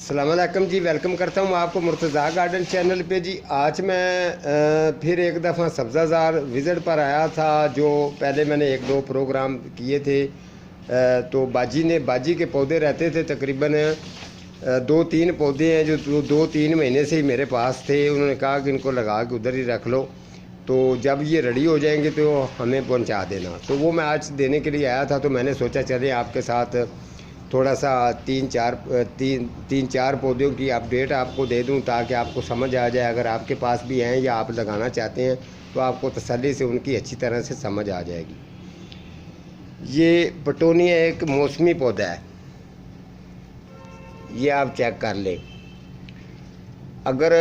अस्सलाम वालेकुम जी। वेलकम करता हूँ आपको मुर्तज़ा गार्डन चैनल पे जी। आज मैं फिर एक दफ़ा सब्ज़ाज़ार विज़िट पर आया था। जो पहले मैंने एक दो प्रोग्राम किए थे, तो बाजी के पौधे रहते थे तकरीबन दो तीन पौधे हैं जो दो तीन महीने से ही मेरे पास थे। उन्होंने कहा कि इनको लगा के उधर ही रख लो, तो जब ये रेडी हो जाएंगे तो हमें पहुंचा देना। तो वो मैं आज देने के लिए आया था, तो मैंने सोचा चले आपके साथ थोड़ा सा तीन चार पौधों की अपडेट आपको दे दूं, ताकि आपको समझ आ जाए। अगर आपके पास भी हैं या आप लगाना चाहते हैं तो आपको तसल्ली से उनकी अच्छी तरह से समझ आ जाएगी। ये पटोनिया एक मौसमी पौधा है, ये आप चेक कर लें। अगर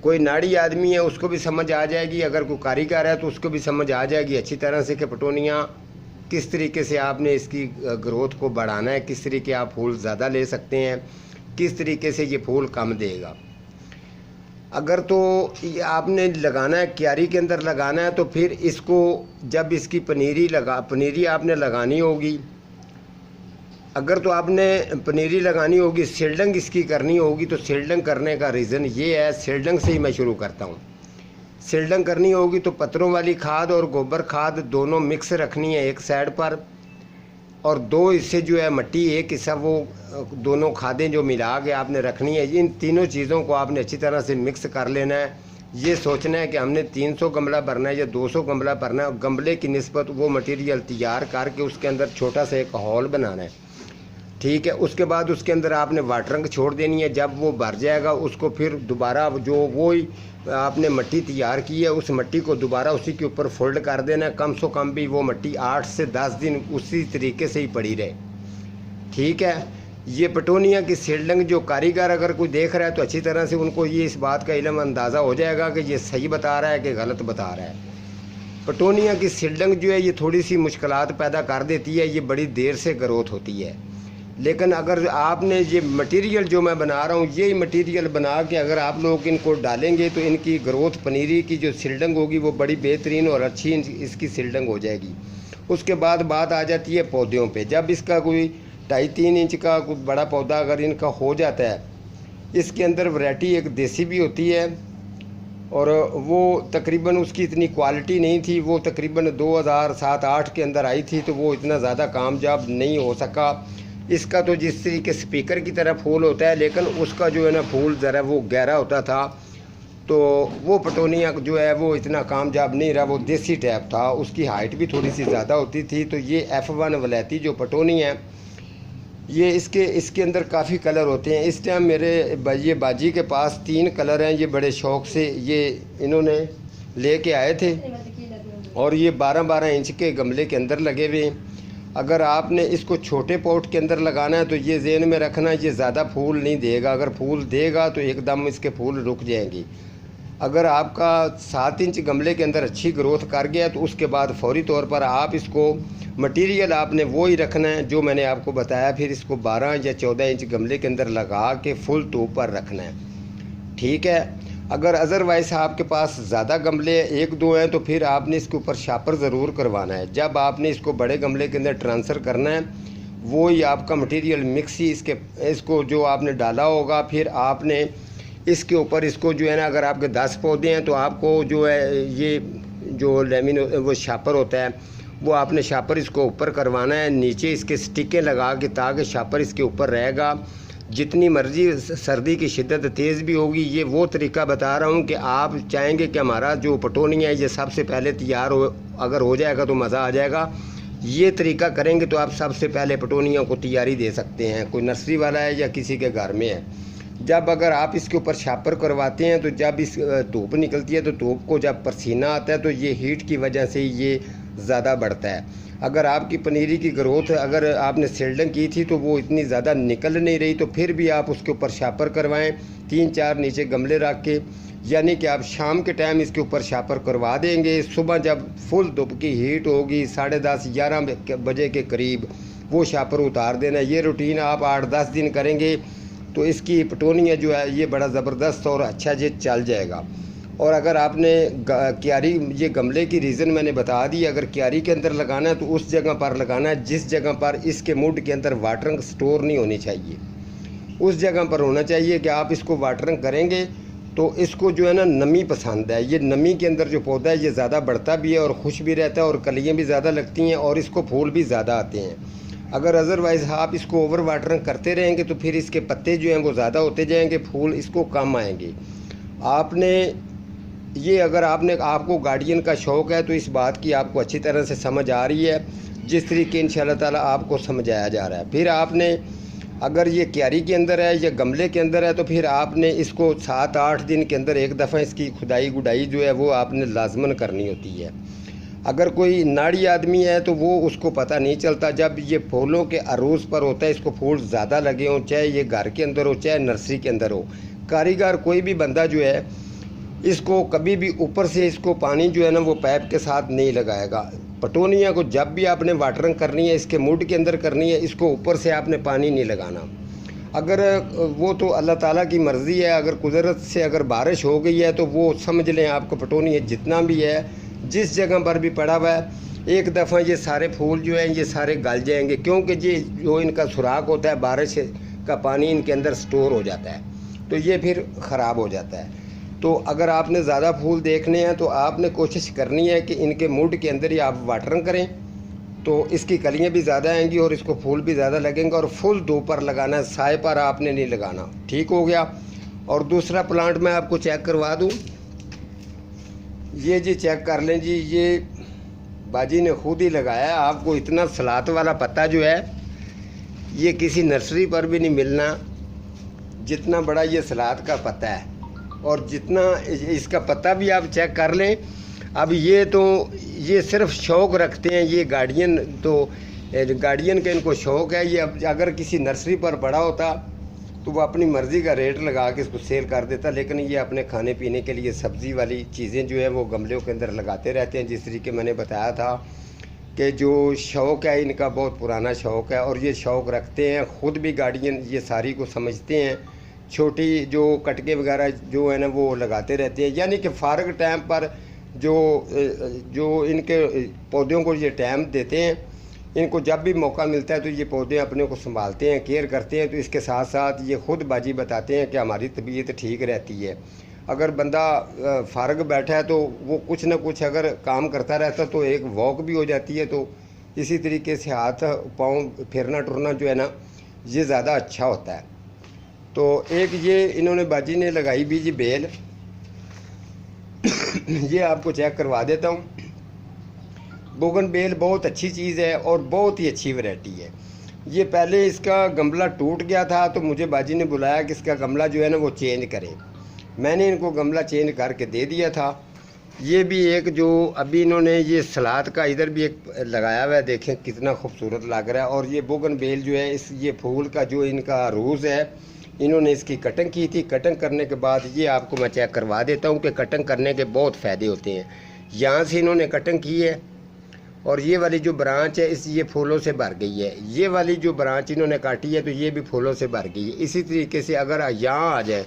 कोई नाड़ी आदमी है उसको भी समझ आ जाएगी, अगर कोई कारीगर है तो उसको भी समझ आ जाएगी अच्छी तरह से कि पटोनिया किस तरीके से आपने इसकी ग्रोथ को बढ़ाना है, किस तरीके आप फूल ज़्यादा ले सकते हैं, किस तरीके से ये फूल कम देगा। अगर तो ये आपने लगाना है क्यारी के अंदर लगाना है, तो फिर इसको जब इसकी पनीरी आपने लगानी होगी। अगर तो आपने पनीरी लगानी होगी, सील्डिंग इसकी करनी होगी, तो सील्डिंग करने का रीज़न ये है, सील्डिंग से ही मैं शुरू करता हूँ। सील्डिंग करनी होगी तो पत्तरों वाली खाद और गोबर खाद दोनों मिक्स रखनी है एक साइड पर, और दो हिस्से जो है मट्टी, एक हिस्सा वो दोनों खादें जो मिला के आपने रखनी है। इन तीनों चीज़ों को आपने अच्छी तरह से मिक्स कर लेना है। ये सोचना है कि हमने 300 गमला भरना है या 200 गमला भरना है। गमले की निस्बत वो मटेरियल तैयार करके उसके अंदर छोटा सा एक हॉल बनाना है, ठीक है। उसके बाद उसके अंदर आपने वाटरिंग छोड़ देनी है। जब वो भर जाएगा उसको फिर दोबारा जो वो ही आपने मिट्टी तैयार की है उस मिट्टी को दोबारा उसी के ऊपर फोल्ड कर देना है। कम से कम भी वो मिट्टी 8 से 10 दिन उसी तरीके से ही पड़ी रहे, ठीक है। ये पटोनिया की सील्डिंग जो कारीगर अगर कोई देख रहा है तो अच्छी तरह से उनको ये इस बात का इल्म अंदाज़ा हो जाएगा कि ये सही बता रहा है कि गलत बता रहा है। पटोनिया की सील्डिंग जो है ये थोड़ी सी मुश्किलात पैदा कर देती है, ये बड़ी देर से ग्रोथ होती है। लेकिन अगर आपने ये मटेरियल जो मैं बना रहा हूँ, यही मटेरियल बना के अगर आप लोग इनको डालेंगे तो इनकी ग्रोथ पनीरी की जो सील्डिंग होगी वो बड़ी बेहतरीन और अच्छी इसकी सील्डिंग हो जाएगी। उसके बाद बात आ जाती है पौधों पे। जब इसका कोई 2.5-3 इंच का कोई बड़ा पौधा अगर इनका हो जाता है, इसके अंदर वैरायटी एक देसी भी होती है, और वो तकरीबन उसकी इतनी क्वालिटी नहीं थी। वो तकरीबन 2007-8 के अंदर आई थी, तो वो इतना ज़्यादा कामयाब नहीं हो सका। इसका तो जिस तरीके स्पीकर की तरह फूल होता है, लेकिन उसका जो है ना फूल ज़रा वो गहरा होता था, तो वो पटोनिया जो है वो इतना कामयाब नहीं रहा। वो देसी टाइप था, उसकी हाइट भी थोड़ी सी ज़्यादा होती थी। तो ये F1 वलैती जो पटोनिया है, ये इसके अंदर काफ़ी कलर होते हैं। इस टाइम मेरे ये बाजी के पास 3 कलर हैं। ये बड़े शौक़ से ये इन्होंने ले के आए थे, और ये 12-12 इंच के गमले के अंदर लगे हुए हैं। अगर आपने इसको छोटे पॉट के अंदर लगाना है तो ये ज़हन में रखना, ये ज़्यादा फूल नहीं देगा। अगर फूल देगा तो एकदम इसके फूल रुक जाएंगे। अगर आपका 7 इंच गमले के अंदर अच्छी ग्रोथ कर गया तो उसके बाद फौरी तौर पर आप इसको मटेरियल आपने वो ही रखना है जो मैंने आपको बताया। फिर इसको 12 या 14 इंच गमले के अंदर लगा के फुल धूप पर रखना है, ठीक है। अगर अदरवाइज़ आपके पास ज़्यादा गमले 1-2 हैं तो फिर आपने इसके ऊपर शापर ज़रूर करवाना है। जब आपने इसको बड़े गमले के अंदर ट्रांसफ़र करना है, वो ही आपका मटेरियल मिक्स ही इसको जो आपने डाला होगा, फिर आपने इसके ऊपर इसको जो है ना, अगर आपके 10 पौधे हैं तो आपको जो है ये जो लेमिन वो शापर होता है, वो आपने शापर इसको ऊपर करवाना है। नीचे इसके स्टिकें लगा के, ताकि शापर इसके ऊपर रहेगा। जितनी मर्ज़ी सर्दी की शिद्दत तेज़ भी होगी, ये वो तरीका बता रहा हूँ कि आप चाहेंगे कि हमारा जो पटोनिया है ये सबसे पहले तैयार हो, अगर हो जाएगा तो मज़ा आ जाएगा। ये तरीका करेंगे तो आप सबसे पहले पटोनिया को तैयारी दे सकते हैं। कोई नर्सरी वाला है या किसी के घर में है, जब अगर आप इसके ऊपर शापर करवाते हैं तो जब इस धूप निकलती है तो धूप को जब पसीना आता है तो ये हीट की वजह से ये ज़्यादा बढ़ता है। अगर आपकी पनीरी की ग्रोथ अगर आपने सील्डिंग की थी तो वो इतनी ज़्यादा निकल नहीं रही, तो फिर भी आप उसके ऊपर शापर करवाएं 3-4 नीचे गमले रख के। यानी कि आप शाम के टाइम इसके ऊपर शापर करवा देंगे। सुबह जब फुल धूप की हीट होगी 10:30-11 बजे के करीब वो शापर उतार देना। ये रूटीन आप 8-10 दिन करेंगे तो इसकी पटोनिया जो है ये बड़ा ज़बरदस्त और अच्छा ये चल जाएगा। और अगर आपने क्यारी ये गमले की रीज़न मैंने बता दी, अगर क्यारी के अंदर लगाना है तो उस जगह पर लगाना है जिस जगह पर इसके मुड के अंदर वाटरिंग स्टोर नहीं होनी चाहिए। उस जगह पर होना चाहिए कि आप इसको वाटरिंग करेंगे तो इसको जो है ना नमी पसंद है। ये नमी के अंदर जो पौधा है ये ज़्यादा बढ़ता भी है और खुश भी रहता है और कलियाँ भी ज़्यादा लगती हैं और इसको फूल भी ज़्यादा आते हैं। अगर अदरवाइज़ आप इसको ओवर वाटरिंग करते रहेंगे तो फिर इसके पत्ते जो हैं वो ज़्यादा होते जाएंगे, फूल इसको कम आएंगे। आपने ये अगर आपको गार्डियन का शौक़ है तो इस बात की आपको अच्छी तरह से समझ आ रही है, जिस तरीके इंशाल्लाह ताला आपको समझाया जा रहा है। फिर आपने अगर ये क्यारी के अंदर है या गमले के अंदर है तो फिर आपने इसको 7-8 दिन के अंदर एक दफ़ा इसकी खुदाई गुडाई जो है वो आपने लाजमन करनी होती है। अगर कोई नाड़ी आदमी है तो वो उसको पता नहीं चलता, जब ये फूलों के अरूज पर होता है, इसको फूल ज़्यादा लगे हों, चाहे ये घर के अंदर हो चाहे नर्सरी के अंदर हो। कारीगर कोई भी बंदा जो है इसको कभी भी ऊपर से इसको पानी जो है ना वो पाइप के साथ नहीं लगाएगा। पटोनिया को जब भी आपने वाटरिंग करनी है इसके मुड के अंदर करनी है, इसको ऊपर से आपने पानी नहीं लगाना। अगर वो तो अल्लाह ताला की मर्ज़ी है, अगर कुदरत से अगर बारिश हो गई है तो वो समझ लें आपको पटोनिया जितना भी है जिस जगह पर भी पड़ा हुआ है एक दफ़ा ये सारे फूल जो हैं ये सारे गल जाएंगे, क्योंकि ये जो इनका सुराख होता है बारिश का पानी इनके अंदर स्टोर हो जाता है तो ये फिर ख़राब हो जाता है। तो अगर आपने ज़्यादा फूल देखने हैं तो आपने कोशिश करनी है कि इनके मूड के अंदर ही आप वाटरिंग करें तो इसकी कलियां भी ज़्यादा आएंगी और इसको फूल भी ज़्यादा लगेंगे। और फुल धूप पर लगाना है, साए पर आपने नहीं लगाना। ठीक हो गया। और दूसरा प्लांट मैं आपको चेक करवा दूं, ये जी चेक कर लें जी, ये बाजी ने खुद ही लगाया है। आपको इतना सलात वाला पत्ता जो है ये किसी नर्सरी पर भी नहीं मिलना जितना बड़ा ये सलाद का पत्ता है, और जितना इसका पत्ता भी आप चेक कर लें। अब ये सिर्फ शौक़ रखते हैं ये गार्डियन, तो गार्डियन का इनको शौक़ है। ये अब अगर किसी नर्सरी पर पड़ा होता तो वो अपनी मर्ज़ी का रेट लगा के इसको सेल कर देता, लेकिन ये अपने खाने पीने के लिए सब्ज़ी वाली चीज़ें जो है वो गमलों के अंदर लगाते रहते हैं। जिस तरीके मैंने बताया था कि जो शौक़ है इनका बहुत पुराना शौक़ है और ये शौक़ रखते हैं। ख़ुद भी गार्डियन ये सारी को समझते हैं। छोटी जो कटके वगैरह जो है ना वो लगाते रहते हैं, यानी कि फ़ारग टाइम पर जो इनके पौधों को ये टाइम देते हैं, इनको जब भी मौका मिलता है तो ये पौधे अपने को संभालते हैं, केयर करते हैं। तो इसके साथ साथ ये ख़ुद बाजी बताते हैं कि हमारी तबीयत ठीक रहती है। अगर बंदा फ़ारग बैठा है तो वो कुछ ना कुछ अगर काम करता रहता तो एक वॉक भी हो जाती है। तो इसी तरीके से हाथ पाँव फिरना टुरना जो है ना ये ज़्यादा अच्छा होता है। तो एक ये इन्होंने बाजी ने लगाई भी जी बेल, ये आपको चेक करवा देता हूँ। बोगन बेल बहुत अच्छी चीज़ है और बहुत ही अच्छी वैरायटी है। ये पहले इसका गमला टूट गया था तो मुझे बाजी ने बुलाया कि इसका गमला जो है ना वो चेंज करें। मैंने इनको गमला चेंज करके दे दिया था। ये भी एक जो अभी इन्होंने ये सलाद का इधर भी एक लगाया हुआ है, देखें कितना खूबसूरत लग रहा है। और ये बोगन बेल जो है ये फूल का जो इनका रूज़ है, इन्होंने इसकी कटिंग की थी। कटिंग करने के बाद ये आपको मैं चेक करवा देता हूँ कि कटिंग करने के बहुत फ़ायदे होते हैं। यहाँ से इन्होंने कटिंग की है और ये वाली जो ब्रांच है ये फूलों से भर गई है। ये वाली जो ब्रांच इन्होंने काटी है तो ये भी फूलों से भर गई है। इसी तरीके से अगर यहाँ आ जाए,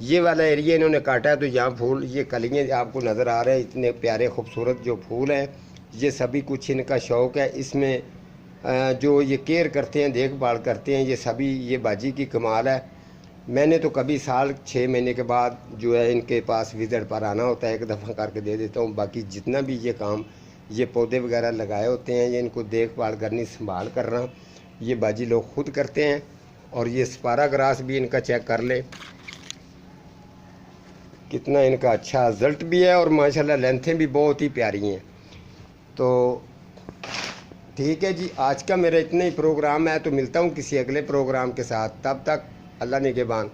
ये वाला एरिया इन्होंने काटा है तो यहाँ फूल ये कलियाँ आपको नज़र आ रहे हैं, इतने प्यारे खूबसूरत जो फूल हैं। ये सभी कुछ इनका शौक़ है। इसमें जो ये केयर करते हैं, देखभाल करते हैं, ये सभी ये बाजी की कमाल है। मैंने तो कभी साल 6 महीने के बाद जो है इनके पास विज़िट पर आना होता है, एक दफ़ा करके दे देता हूँ। बाकी जितना भी ये काम ये पौधे वगैरह लगाए होते हैं, ये इनको देखभाल करनी, संभाल करना, ये बाजी लोग खुद करते हैं। और ये स्पारा ग्रास भी इनका चेक कर ले, कितना इनका अच्छा रिज़ल्ट भी है और माशाल्लाह लेंथें भी बहुत ही प्यारी हैं। तो ठीक है जी, आज का मेरा इतना ही प्रोग्राम है। तो मिलता हूँ किसी अगले प्रोग्राम के साथ, तब तक अल्लाह निगहबान।